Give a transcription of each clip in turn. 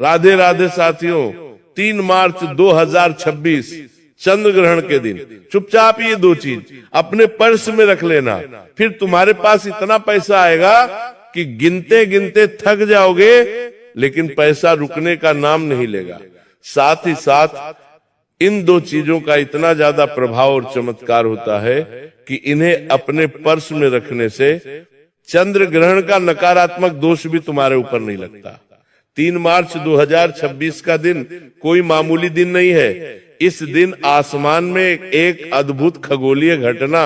राधे राधे साथियों, 3 मार्च 2026 चंद्र ग्रहण के दिन चुपचाप ये 2 चीज अपने पर्स में रख लेना। फिर तुम्हारे पास इतना पैसा आएगा कि गिनते गिनते थक जाओगे, लेकिन पैसा रुकने का नाम नहीं लेगा। साथ ही साथ इन 2 चीजों का इतना ज्यादा प्रभाव और चमत्कार होता है कि इन्हें अपने पर्स में रखने से चंद्र ग्रहण का नकारात्मक दोष भी तुम्हारे ऊपर नहीं लगता। 3 मार्च 2026 का दिन कोई मामूली दिन नहीं है। इस दिन आसमान में एक अद्भुत खगोलीय घटना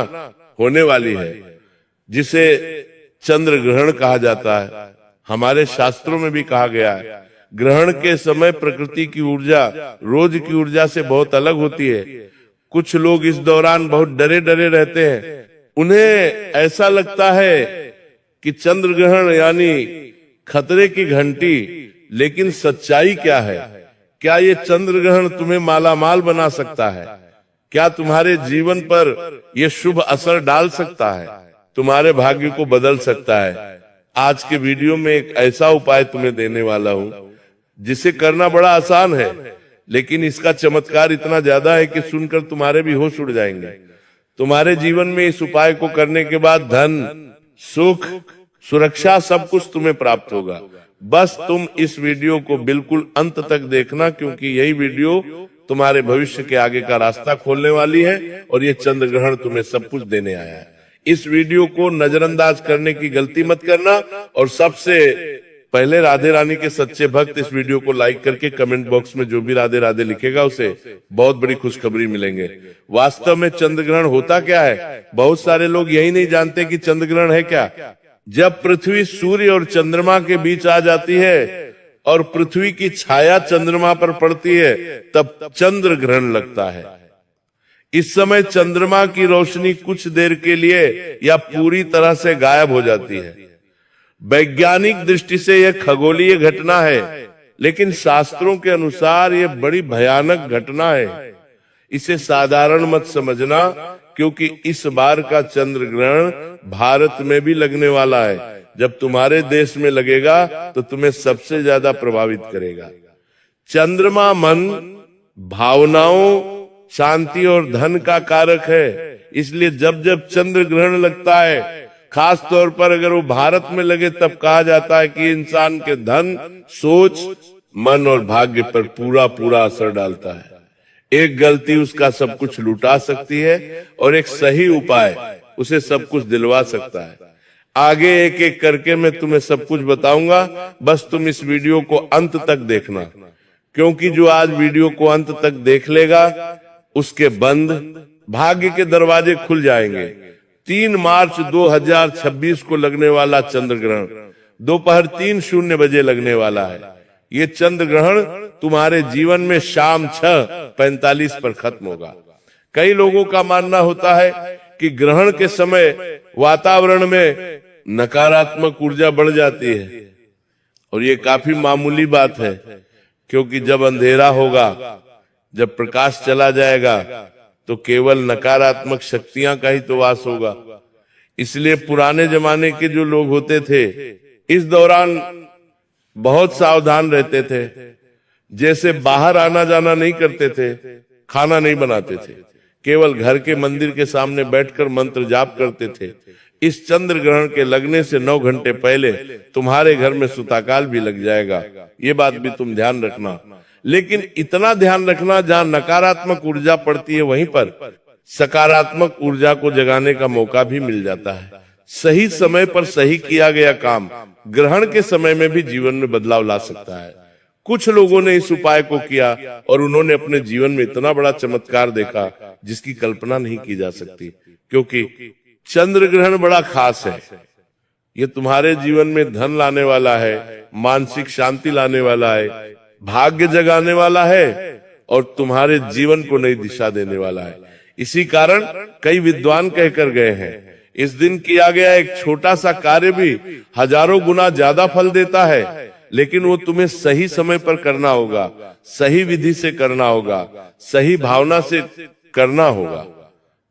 होने वाली है, जिसे चंद्र ग्रहण कहा जाता है। हमारे शास्त्रों में भी कहा गया है, ग्रहण के समय प्रकृति की ऊर्जा रोज की ऊर्जा से बहुत अलग होती है। कुछ लोग इस दौरान बहुत डरे डरे रहते हैं। उन्हें ऐसा लगता है कि चंद्र ग्रहण यानी खतरे की घंटी, लेकिन सच्चाई क्या है? क्या ये चंद्र ग्रहण तुम्हें मालामाल बना सकता है? क्या तुम्हारे जीवन पर ये शुभ असर डाल सकता है? तुम्हारे भाग्य को बदल सकता है? आज के वीडियो में एक ऐसा उपाय तुम्हें देने वाला हूं जिसे करना बड़ा आसान है, लेकिन इसका चमत्कार इतना ज्यादा है कि सुनकर तुम्हारे भी होश उड़ जाएंगे। तुम्हारे जीवन में इस उपाय को करने के बाद धन, सुख, सुरक्षा सब कुछ तुम्हें प्राप्त होगा। बस तुम इस वीडियो को बिल्कुल अंत तक देखना, क्योंकि यही वीडियो तुम्हारे भविष्य के आगे का रास्ता खोलने वाली है और ये चंद्र ग्रहण तुम्हें सब कुछ देने आया है। इस वीडियो को नजरअंदाज करने की गलती मत करना, और सबसे पहले राधे रानी के सच्चे भक्त इस वीडियो को लाइक करके कमेंट बॉक्स में जो भी राधे राधे लिखेगा उसे बहुत बड़ी खुशखबरी मिलेंगे। वास्तव में चंद्र ग्रहण होता क्या है? बहुत सारे लोग यही नहीं जानते कि चंद्र ग्रहण है क्या। जब पृथ्वी सूर्य और चंद्रमा के बीच आ जाती है और पृथ्वी की छाया चंद्रमा पर पड़ती है, तब चंद्र ग्रहण लगता है। इस समय चंद्रमा की रोशनी कुछ देर के लिए या पूरी तरह से गायब हो जाती है। वैज्ञानिक दृष्टि से यह खगोलीय घटना है, लेकिन शास्त्रों के अनुसार यह बड़ी भयानक घटना है। इसे साधारण मत समझना, क्योंकि इस बार का चंद्र ग्रहण भारत में भी लगने वाला है। जब तुम्हारे देश में लगेगा तो तुम्हें सबसे ज्यादा प्रभावित करेगा। चंद्रमा मन, भावनाओं, शांति और धन का कारक है। इसलिए जब जब चंद्र ग्रहण लगता है, खास तौर पर अगर वो भारत में लगे, तब कहा जाता है कि इंसान के धन, सोच, मन और भाग्य पर पूरा पूरा असर डालता है। एक गलती उसका सब कुछ लुटा सकती है और एक सही उपाय उसे सब कुछ दिलवा सकता है। आगे एक एक करके मैं तुम्हें सब कुछ बताऊंगा, बस तुम इस वीडियो को अंत तक देखना, क्योंकि जो आज वीडियो को अंत तक देख लेगा उसके बंद भाग्य के दरवाजे खुल जाएंगे। 3 मार्च 2026 को लगने वाला चंद्र ग्रहण दोपहर 3:00 बजे लगने वाला है। ये चंद्र ग्रहण तुम्हारे जीवन में शाम 6:45 पर खत्म होगा। कई लोगों का मानना होता है कि ग्रहण के समय वातावरण में नकारात्मक ऊर्जा बढ़ जाती है, और ये काफी मामूली बात है, क्योंकि जब अंधेरा होगा, जब प्रकाश चला जाएगा, तो केवल नकारात्मक शक्तियां का ही तो वास होगा। इसलिए पुराने जमाने के जो लोग होते थे, इस दौरान बहुत सावधान रहते थे। जैसे बाहर आना जाना नहीं करते थे, खाना नहीं बनाते थे, केवल घर के मंदिर के सामने बैठकर मंत्र जाप करते थे। इस चंद्र ग्रहण के लगने से 9 घंटे पहले तुम्हारे घर में सुताकाल भी लग जाएगा। ये बात भी तुम ध्यान रखना। लेकिन इतना ध्यान रखना, जहां नकारात्मक ऊर्जा पड़ती है वहीं पर सकारात्मक ऊर्जा को जगाने का मौका भी मिल जाता है। सही समय पर सही किया गया काम ग्रहण के समय में भी जीवन में बदलाव ला सकता है। कुछ लोगों ने इस उपाय को किया और उन्होंने अपने जीवन में इतना बड़ा चमत्कार देखा जिसकी कल्पना नहीं की जा सकती, क्योंकि चंद्र ग्रहण बड़ा खास है। ये तुम्हारे जीवन में धन लाने वाला है, मानसिक शांति लाने वाला है, भाग्य जगाने वाला है और तुम्हारे जीवन को नई दिशा देने वाला है। इसी कारण कई विद्वान कहकर गए हैं, इस दिन किया गया एक छोटा सा कार्य भी हजारों गुना ज्यादा फल देता है, लेकिन वो तुम्हें सही समय पर करना होगा, सही विधि से करना होगा, सही भावना से करना होगा।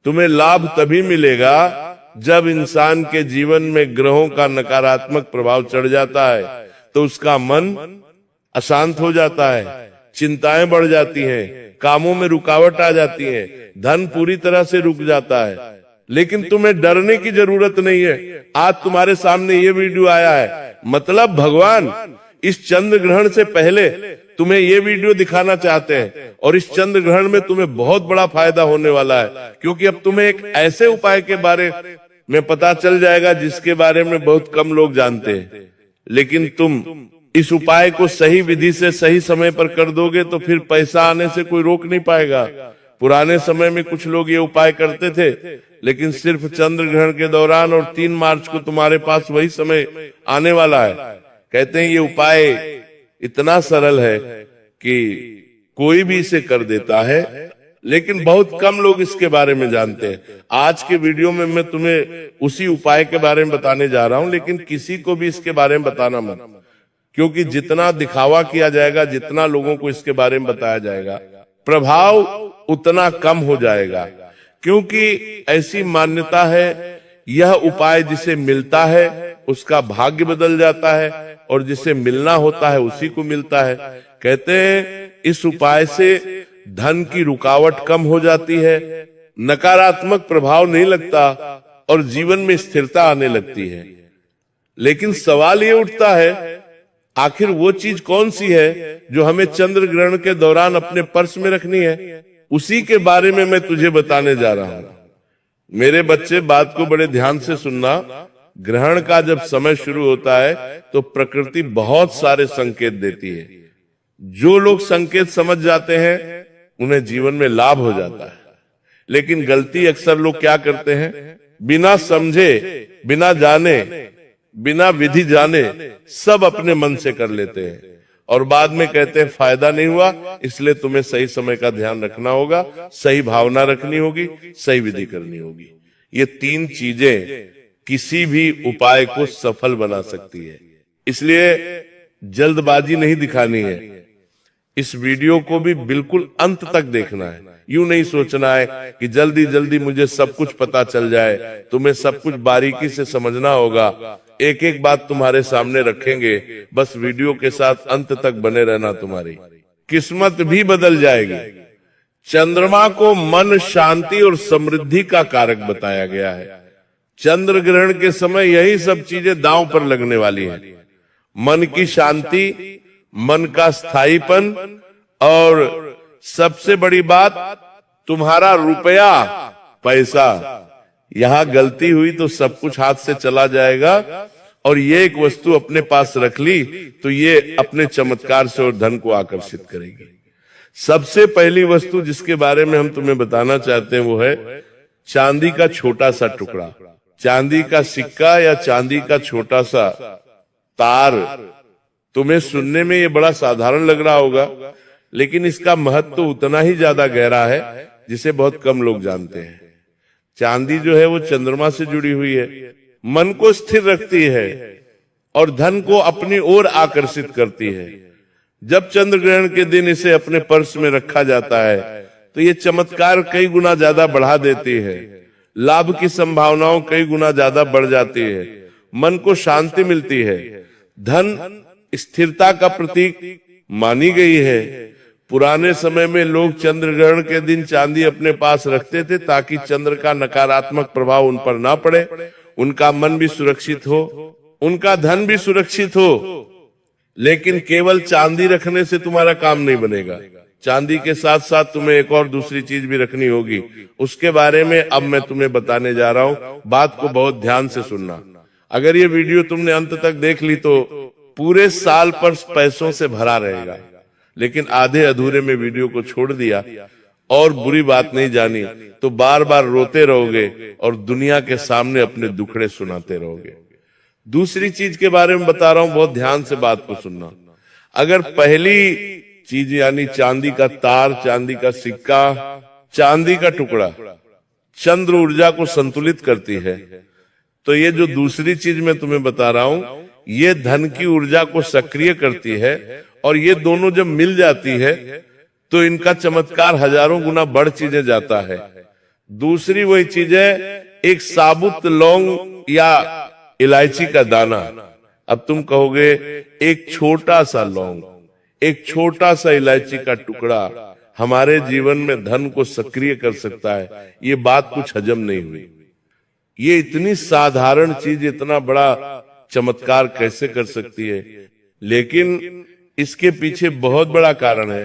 तुम्हें लाभ तभी मिलेगा जब इंसान के जीवन में ग्रहों का नकारात्मक प्रभाव चढ़ जाता है, तो उसका मन अशांत हो जाता है, चिंताएं बढ़ जाती हैं, कामों में रुकावट आ जाती है, धन पूरी तरह से रुक जाता है। लेकिन तुम्हें डरने की जरूरत नहीं है। आज तुम्हारे सामने ये वीडियो आया है, मतलब भगवान इस चंद्र ग्रहण से पहले तुम्हें ये वीडियो दिखाना चाहते हैं, और इस चंद्र ग्रहण में तुम्हें बहुत बड़ा फायदा होने वाला है, क्योंकि अब तुम्हें एक ऐसे उपाय के बारे में पता चल जाएगा जिसके बारे में बहुत कम लोग जानते हैं। लेकिन तुम इस उपाय को सही विधि से सही समय पर कर दोगे तो फिर पैसा आने से कोई रोक नहीं पाएगा। पुराने समय में कुछ लोग ये उपाय करते थे, लेकिन सिर्फ चंद्र ग्रहण के दौरान, और 3 मार्च को तुम्हारे पास वही समय आने वाला है। कहते हैं ये उपाय इतना सरल है कि कोई भी इसे कर देता है, लेकिन बहुत कम लोग इसके बारे में जानते हैं। आज के वीडियो में मैं तुम्हें उसी उपाय के बारे में बताने जा रहा हूं, लेकिन किसी को भी इसके बारे में बताना मत, क्योंकि जितना दिखावा किया जाएगा, जितना लोगों को इसके बारे में बताया जाएगा, प्रभाव उतना कम हो जाएगा। क्योंकि ऐसी मान्यता है, यह उपाय जिसे मिलता है उसका भाग्य बदल जाता है, और जिसे मिलना होता है उसी को मिलता है। कहते हैं इस उपाय से धन की रुकावट कम हो जाती है, नकारात्मक प्रभाव नहीं लगता, और जीवन में स्थिरता आने लगती है। लेकिन सवाल ये उठता है, आखिर वो चीज कौन सी है जो हमें चंद्र ग्रहण के दौरान अपने पर्स में रखनी है? उसी के बारे में मैं तुझे बताने जा रहा हूं। मेरे बच्चे, बात को बड़े ध्यान से सुनना। ग्रहण का जब समय शुरू होता है तो प्रकृति बहुत सारे संकेत देती है। जो लोग संकेत समझ जाते हैं उन्हें जीवन में लाभ हो जाता है। लेकिन गलती अक्सर लोग क्या करते हैं, बिना समझे, बिना जाने, बिना विधि जाने सब अपने मन से कर लेते हैं, और बाद में कहते हैं फायदा नहीं हुआ, इसलिए तुम्हें सही समय का ध्यान रखना होगा, सही भावना रखनी होगी, सही विधि करनी होगी। ये 3 चीजें किसी भी उपाय को सफल बना सकती है। इसलिए जल्दबाजी नहीं दिखानी है। इस वीडियो को भी बिल्कुल अंत तक देखना है। यूं नहीं सोचना है कि जल्दी जल्दी मुझे सब कुछ पता चल जाए। तुम्हें सब कुछ बारीकी से समझना होगा। एक एक बात तुम्हारे सामने रखेंगे, बस वीडियो के साथ अंत तक बने रहना, तुम्हारी किस्मत भी बदल जाएगी। चंद्रमा को मन, शांति और समृद्धि का कारक बताया गया है। चंद्र ग्रहण के समय यही सब चीजें दांव पर लगने वाली हैं। मन की शांति, मन का स्थायीपन, और सबसे बड़ी बात तुम्हारा रुपया, पैसा। यहां गलती हुई तो सब कुछ हाथ से चला जाएगा, और ये एक वस्तु अपने पास रख ली तो ये अपने चमत्कार से और धन को आकर्षित करेगी। सबसे पहली वस्तु जिसके बारे में हम तुम्हें बताना चाहते हैं वो है चांदी का छोटा सा टुकड़ा, चांदी का सिक्का या चांदी का छोटा सा तार। तुम्हें सुनने में ये बड़ा साधारण लग रहा होगा, लेकिन इसका महत्व तो उतना ही ज्यादा गहरा है जिसे बहुत कम लोग जानते हैं। चांदी जो है वो चंद्रमा से जुड़ी हुई है, मन को स्थिर रखती है और धन को अपनी ओर आकर्षित करती है। जब चंद्र ग्रहण के दिन इसे अपने पर्स में रखा जाता है तो ये चमत्कार कई गुना ज्यादा बढ़ा देती है। लाभ की संभावनाओं कई गुना ज्यादा बढ़ जाती है, मन को शांति मिलती है। धन स्थिरता का प्रतीक मानी गई है। पुराने समय में लोग चंद्र ग्रहण के दिन चांदी अपने पास रखते थे ताकि चंद्र का नकारात्मक प्रभाव उन पर ना पड़े, उनका मन भी सुरक्षित हो, उनका धन भी सुरक्षित हो। लेकिन केवल चांदी रखने से तुम्हारा काम नहीं बनेगा। चांदी के साथ साथ तुम्हें एक और दूसरी चीज भी रखनी होगी। उसके बारे में अब मैं तुम्हें बताने जा रहा हूं। बात को बहुत ध्यान से सुनना। अगर ये वीडियो तुमने अंत तक देख ली तो पूरे साल पर पैसों से भरा रहेगा। लेकिन आधे अधूरे में वीडियो को छोड़ दिया और बुरी बात नहीं जानी तो बार बार रोते रहोगे और दुनिया के सामने अपने दुखड़े सुनाते रहोगे। दूसरी चीज के बारे में बता रहा हूं, बहुत ध्यान से बात को सुनना। अगर पहली चीज यानी चांदी का तार, चांदी का सिक्का, चांदी का टुकड़ा चंद्र ऊर्जा को संतुलित करती है, तो ये जो दूसरी चीज मैं तुम्हें बता रहा हूं ये धन की ऊर्जा को सक्रिय करती है। और ये दोनों जब मिल जाती है तो इनका चमत्कार हजारों गुना बढ़ चीजें जाता है। दूसरी वही चीज है एक साबुत लौंग या इलायची का दाना। अब तुम कहोगे एक छोटा सा लौंग, एक छोटा सा इलायची का टुकड़ा हमारे जीवन में धन को सक्रिय कर सकता है। ये बात कुछ हजम नहीं हुई। ये इतनी साधारण चीज इतना बड़ा चमत्कार कैसे कर सकती है? लेकिन इसके पीछे बहुत बड़ा कारण है।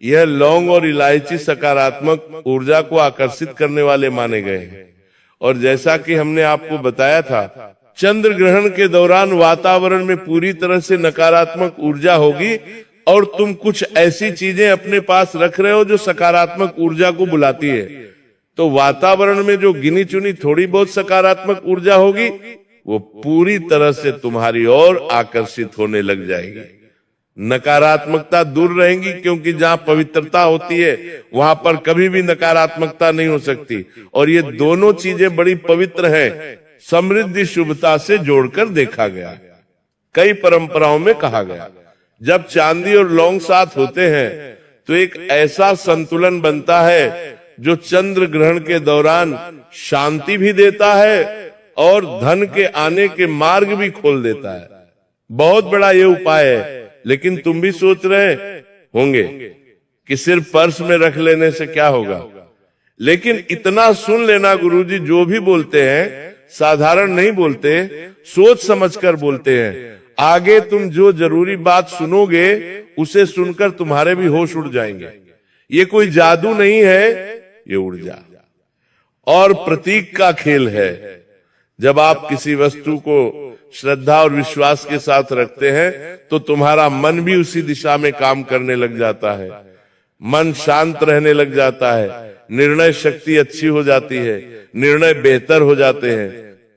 यह लौंग और इलायची सकारात्मक ऊर्जा को आकर्षित करने वाले माने गए हैं। और जैसा कि हमने आपको बताया था, चंद्र ग्रहण के दौरान वातावरण में पूरी तरह से नकारात्मक ऊर्जा होगी और तुम कुछ ऐसी चीजें अपने पास रख रहे हो जो सकारात्मक ऊर्जा को बुलाती है। तो वातावरण में जो गिनी चुनी थोड़ी बहुत सकारात्मक ऊर्जा होगी वो पूरी तरह से तुम्हारी ओर आकर्षित होने लग जाएगी। नकारात्मकता दूर रहेगी, क्योंकि जहां पवित्रता होती है वहां पर कभी भी नकारात्मकता नहीं हो सकती। और ये दोनों चीजें बड़ी पवित्र हैं, समृद्धि शुभता से जोड़कर देखा गया। कई परंपराओं में कहा गया, जब चांदी और लौंग साथ होते हैं तो एक ऐसा संतुलन बनता है जो चंद्र ग्रहण के दौरान शांति भी देता है और धन के आने के मार्ग भी खोल देता है। बहुत बड़ा ये उपाय है। लेकिन तुम भी सोच रहे होंगे कि सिर्फ पर्स में रख लेने से क्या होगा। लेकिन इतना सुन लेना, गुरुजी जो भी बोलते हैं साधारण नहीं बोलते, सोच समझकर बोलते हैं। आगे तुम जो जरूरी बात सुनोगे उसे सुनकर तुम्हारे भी होश उड़ जाएंगे। ये कोई जादू नहीं है, ये ऊर्जा और प्रतीक का खेल है। जब आप किसी वस्तु को श्रद्धा और विश्वास के साथ रखते हैं तो तुम्हारा मन भी उसी दिशा में काम करने लग जाता है। मन शांत रहने लग जाता है, निर्णय शक्ति अच्छी हो जाती है, निर्णय बेहतर हो जाते हैं,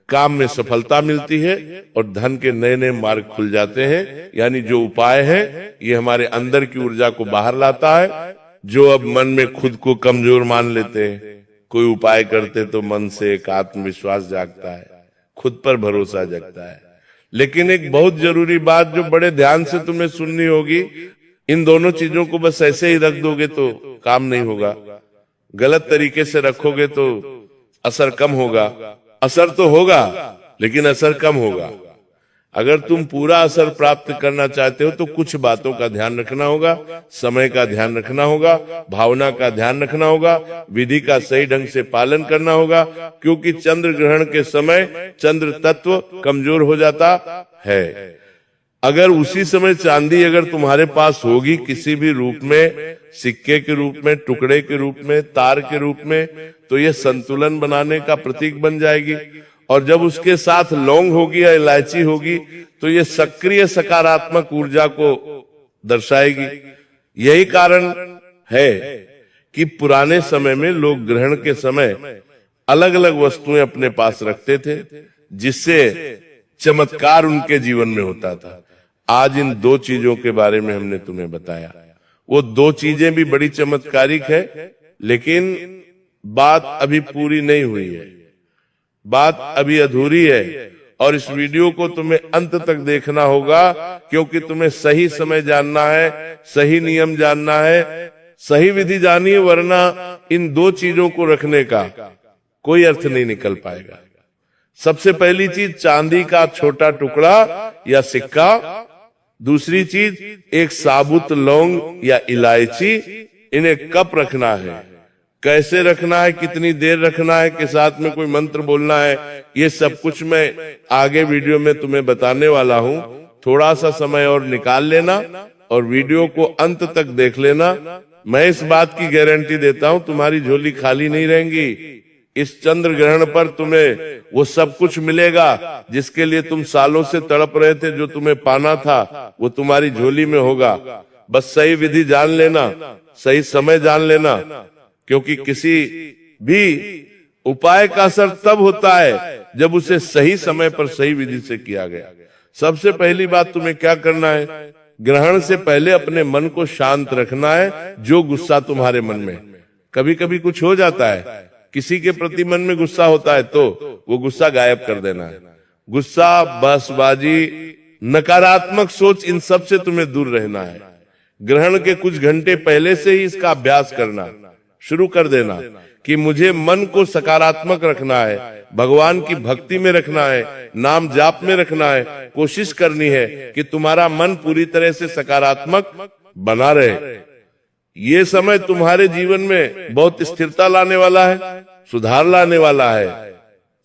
काम में सफलता मिलती है और धन के नए नए मार्ग खुल जाते हैं। यानी जो उपाय है ये हमारे अंदर की ऊर्जा को बाहर लाता है। जो अब मन में खुद को कमजोर मान लेते हैं, कोई उपाय करते तो मन से एक आत्मविश्वास जागता है, खुद पर भरोसा जगता है। लेकिन एक बहुत जरूरी बात जो बड़े ध्यान से तुम्हें सुननी होगी, इन दोनों चीजों को बस ऐसे ही रख दोगे तो काम नहीं होगा। गलत तरीके से रखोगे तो असर कम होगा। असर तो होगा लेकिन असर कम होगा। अगर तुम पूरा असर प्राप्त करना चाहते हो तो कुछ बातों का ध्यान रखना होगा, समय का ध्यान रखना होगा, भावना का ध्यान रखना होगा, विधि का सही ढंग से पालन करना होगा। क्योंकि चंद्र ग्रहण के समय चंद्र तत्व कमजोर हो जाता है। अगर उसी समय चांदी अगर तुम्हारे पास होगी किसी भी रूप में, सिक्के के रूप में, टुकड़े के रूप में, तार के रूप में, तो यह संतुलन बनाने का प्रतीक बन जाएगी। और जब उसके साथ लौंग होगी या इलायची होगी तो ये सक्रिय सकारात्मक ऊर्जा को दर्शाएगी। यही कारण है कि पुराने समय में लोग ग्रहण के समय अलग अलग वस्तुएं अपने पास रखते थे, जिससे चमत्कार उनके जीवन में होता था। आज इन दो चीजों के बारे में हमने तुम्हें बताया। वो दो चीजें भी बड़ी चमत्कारिक है, लेकिन बात अभी पूरी नहीं हुई है, बात अभी अधूरी है। और इस वीडियो को तुम्हें अंत तक देखना होगा, क्योंकि तुम्हें सही समय जानना है, सही नियम जानना है, सही विधि जानिए, वरना इन दो चीजों को रखने का कोई अर्थ नहीं निकल पाएगा। सबसे पहली चीज चांदी का छोटा टुकड़ा या सिक्का। दूसरी चीज एक साबुत लौंग या इलायची। इन्हें कब रखना है, कैसे रखना है, कितनी देर रखना है, के साथ में कोई मंत्र बोलना है, ये सब कुछ मैं आगे वीडियो में तुम्हें बताने वाला हूँ। थोड़ा सा समय और निकाल लेना और वीडियो को अंत तक देख लेना। मैं इस बात की गारंटी देता हूँ तुम्हारी झोली खाली नहीं रहेगी। इस चंद्र ग्रहण पर तुम्हें वो सब कुछ मिलेगा जिसके लिए तुम सालों से तड़प रहे थे। जो तुम्हें पाना था वो तुम्हारी झोली में होगा। बस सही विधि जान लेना, सही समय जान लेना, क्योंकि किसी भी उपाय का असर तब होता है जब उसे सही समय पर सही विधि से किया गया। सबसे पहली बात तुम्हें क्या करना है, ग्रहण से पहले अपने मन को शांत रखना है। जो गुस्सा तुम्हारे मन में, कभी कभी कुछ हो जाता है, किसी के प्रति मन में गुस्सा होता है तो वो गुस्सा गायब कर देना है। गुस्सा, बहसबाजी, नकारात्मक सोच, इन सब से तुम्हें दूर रहना है। ग्रहण के कुछ घंटे पहले से ही इसका अभ्यास करना शुरू कर देना। कि मुझे मन को सकारात्मक रखना है, भगवान की भक्ति में रखना है, नाम जाप में रखना है, कोशिश करनी है कि तुम्हारा मन पूरी तरह से सकारात्मक बना रहे। ये समय तुम्हारे जीवन में बहुत स्थिरता लाने वाला है, सुधार लाने वाला है।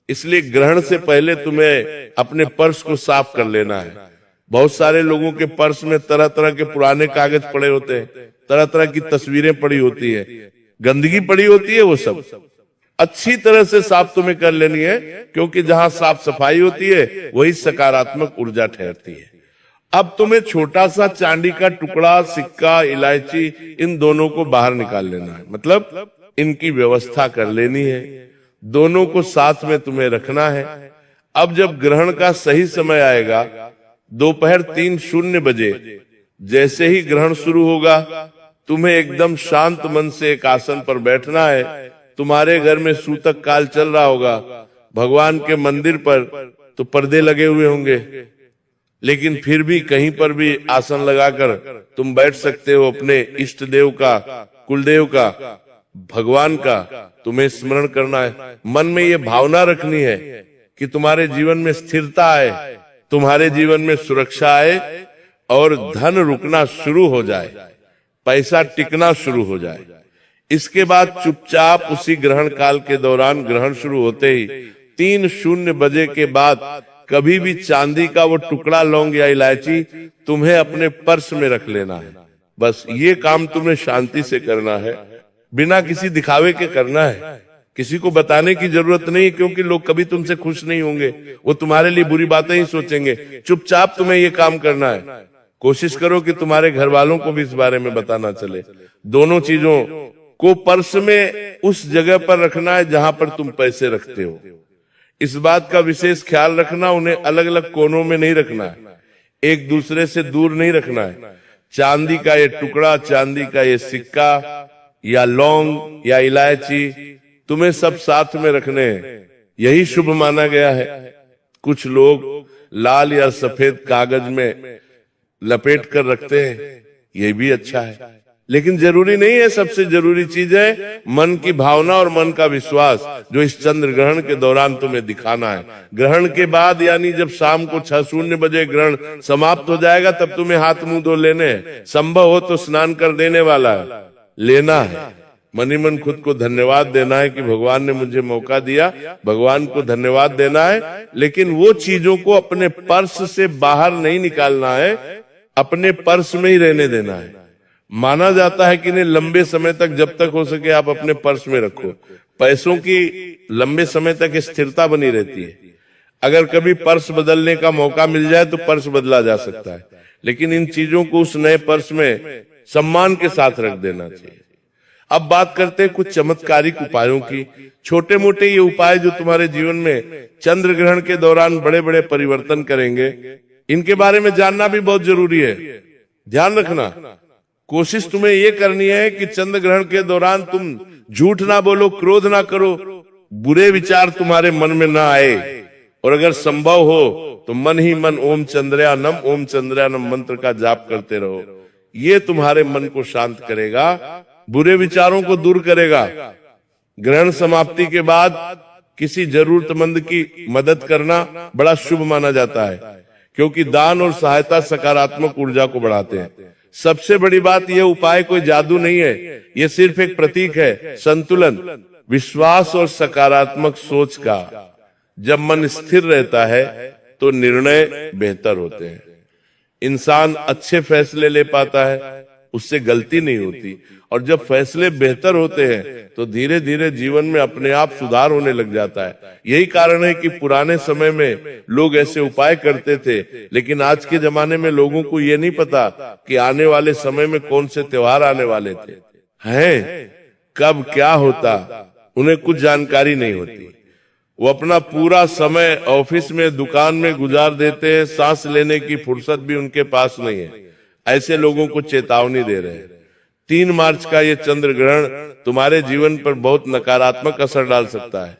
इसलिए ग्रहण से पहले तुम्हें अपने पर्स को साफ कर लेना है। बहुत सारे लोगों के पर्स में तरह तरह के पुराने कागज पड़े होते हैं, तरह तरह की तस्वीरें पड़ी होती है, गंदगी पड़ी होती है। वो सब अच्छी तरह से साफ तुम्हें कर लेनी है, क्योंकि जहां साफ सफाई होती है वही सकारात्मक ऊर्जा ठहरती है। अब तुम्हें छोटा सा चांदी का टुकड़ा, सिक्का, इलायची, इन दोनों को बाहर निकाल लेना है, मतलब इनकी व्यवस्था कर लेनी है। दोनों को साथ में तुम्हें रखना है। अब जब ग्रहण का सही समय आएगा, दोपहर 3:00 बजे, जैसे ही ग्रहण शुरू होगा, तुम्हें एकदम शांत मन से एक आसन पर बैठना है। तुम्हारे घर में सूतक काल चल रहा होगा, भगवान के मंदिर पर तो पर्दे लगे हुए होंगे, लेकिन फिर भी कहीं पर भी आसन लगाकर तुम बैठ सकते हो। अपने इष्ट देव का, कुलदेव का, भगवान का तुम्हें स्मरण करना है। मन में ये भावना रखनी है कि तुम्हारे जीवन में स्थिरता आए, तुम्हारे जीवन में सुरक्षा आए और धन रुकना शुरू हो जाए, पैसा टिकना शुरू हो जाए। इसके बाद चुपचाप उसी ग्रहण काल के दौरान, ग्रहण शुरू होते ही 3:00 बजे के बाद, कभी भी चांदी का वो टुकड़ा, लौंग या इलायची तुम्हें अपने पर्स में रख लेना है। बस ये काम तुम्हें शांति से करना है, बिना किसी दिखावे के करना है। किसी को बताने की जरूरत नहीं, क्योंकि लोग कभी तुमसे खुश नहीं होंगे, वो तुम्हारे लिए बुरी बातें ही सोचेंगे। चुपचाप तुम्हें ये काम करना है। कोशिश करो कि तुम्हारे घर वालों को भी इस बारे में बताना चले। दोनों चीजों को पर्स में उस जगह पर रखना है जहां पर तुम पैसे रखते हो। इस बात का विशेष ख्याल रखना, उन्हें अलग अलग कोनों में नहीं रखना है, एक दूसरे से दूर नहीं रखना है। चांदी का ये टुकड़ा, चांदी का ये सिक्का या लौंग या इलायची, तुम्हें सब साथ में रखने हैं। यही शुभ माना गया है। कुछ लोग लाल या सफेद कागज में लपेट कर रखते हैं, ये भी अच्छा है, लेकिन जरूरी नहीं है। सबसे जरूरी चीज है मन की भावना और मन का विश्वास, जो इस चंद्र ग्रहण के दौरान तुम्हें दिखाना है। ग्रहण के बाद, यानी जब शाम को 6:00 बजे ग्रहण समाप्त हो जाएगा, तब तुम्हें हाथ मुंह धो लेने हैं। संभव हो तो स्नान कर देने वाला है, लेना है। मनी मन खुद को धन्यवाद देना है कि भगवान ने मुझे मौका दिया, भगवान को धन्यवाद देना है। लेकिन वो चीजों को अपने पर्स से बाहर नहीं निकालना है, अपने पर्स में ही रहने देना है। माना जाता है कि इन्हें लंबे समय तक, जब तक हो सके, आप अपने पर्स में रखो। पैसों की लंबे समय तक स्थिरता बनी रहती है। अगर कभी पर्स बदलने का मौका मिल जाए तो पर्स बदला जा सकता है, लेकिन इन चीजों को उस नए पर्स में सम्मान के साथ रख देना चाहिए। अब बात करते हैं कुछ चमत्कारिक उपायों की। छोटे मोटे ये उपाय जो तुम्हारे जीवन में चंद्र ग्रहण के दौरान बड़े बड़े परिवर्तन करेंगे, इनके बारे में जानना भी बहुत जरूरी है। ध्यान रखना, कोशिश तुम्हें ये करनी है कि चंद्र ग्रहण के दौरान तुम झूठ ना बोलो, क्रोध ना करो, बुरे विचार तुम्हारे मन में ना आए, और अगर संभव हो तो मन ही मन ओम चंद्रयानम मंत्र का जाप करते रहो। ये तुम्हारे मन को शांत करेगा, बुरे विचारों को दूर करेगा। ग्रहण समाप्ति के बाद किसी जरूरतमंद की मदद करना बड़ा शुभ माना जाता है, क्योंकि दान और सहायता सकारात्मक ऊर्जा को बढ़ाते हैं। सबसे बड़ी बात, यह उपाय कोई जादू नहीं है, यह सिर्फ एक प्रतीक है संतुलन, विश्वास और सकारात्मक सोच का। जब मन स्थिर रहता है तो निर्णय बेहतर होते हैं, इंसान अच्छे फैसले ले पाता है, उससे गलती नहीं होती। और जब फैसले बेहतर होते हैं तो धीरे धीरे जीवन में अपने आप सुधार होने लग जाता है। यही कारण है कि पुराने समय में लोग ऐसे उपाय करते थे, लेकिन आज के जमाने में लोगों को ये नहीं पता कि आने वाले समय में कौन से त्योहार आने वाले थे, हैं, कब क्या होता, उन्हें कुछ जानकारी नहीं होती। वो अपना पूरा समय ऑफिस में, दुकान में गुजार देते हैं, सांस लेने की फुर्सत भी उनके पास नहीं है। ऐसे लोगों को चेतावनी दे रहे हैं। 3 मार्च का ये चंद्र ग्रहण तुम्हारे जीवन पर बहुत नकारात्मक असर डाल सकता है।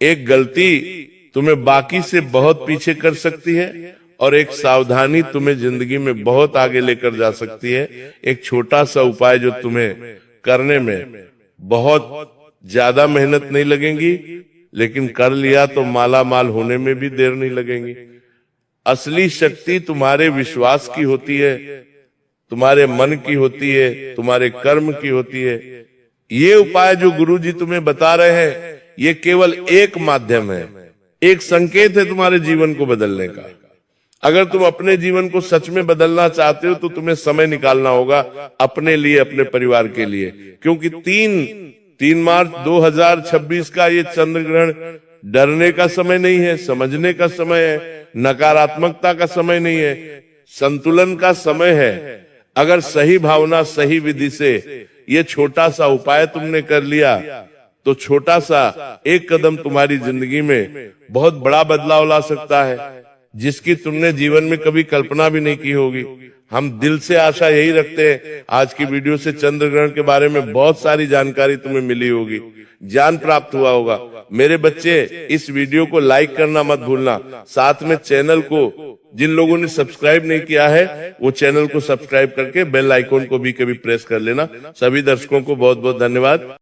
एक गलती तुम्हें बाकी से बहुत पीछे कर सकती है, और एक सावधानी तुम्हें जिंदगी में बहुत आगे लेकर जा सकती है। एक छोटा सा उपाय जो तुम्हें करने में बहुत ज्यादा मेहनत नहीं लगेंगी, लेकिन कर लिया तो माला माल होने में भी देर नहीं लगेगी। असली शक्ति तुम्हारे विश्वास की होती है, तुम्हारे मन की होती है, तुम्हारे कर्म की होती है। ये उपाय जो गुरुजी तुम्हें बता रहे हैं, ये केवल एक माध्यम है, एक संकेत है तुम्हारे जीवन को बदलने का। अगर तुम अपने जीवन को सच में बदलना चाहते हो तो तुम्हें समय निकालना होगा अपने लिए, अपने परिवार के लिए। क्योंकि 3 मार्च 2026 का ये चंद्र ग्रहण डरने का समय नहीं है, समझने का समय है, नकारात्मकता का समय नहीं है, संतुलन का समय है। अगर सही भावना, सही विधि से ये छोटा सा उपाय तुमने कर लिया तो छोटा सा एक कदम तुम्हारी जिंदगी में बहुत बड़ा बदलाव ला सकता है, जिसकी तुमने जीवन में कभी कल्पना भी नहीं की होगी। हम दिल से आशा यही रखते हैं, आज की वीडियो से चंद्र ग्रहण के बारे में बहुत सारी जानकारी तुम्हें मिली होगी, ज्ञान प्राप्त हुआ होगा। मेरे बच्चे, इस वीडियो को लाइक करना मत भूलना, साथ में चैनल को जिन लोगों ने सब्सक्राइब नहीं किया है वो चैनल को सब्सक्राइब करके बेल आइकॉन को भी कभी प्रेस कर लेना। सभी दर्शकों को बहुत बहुत धन्यवाद।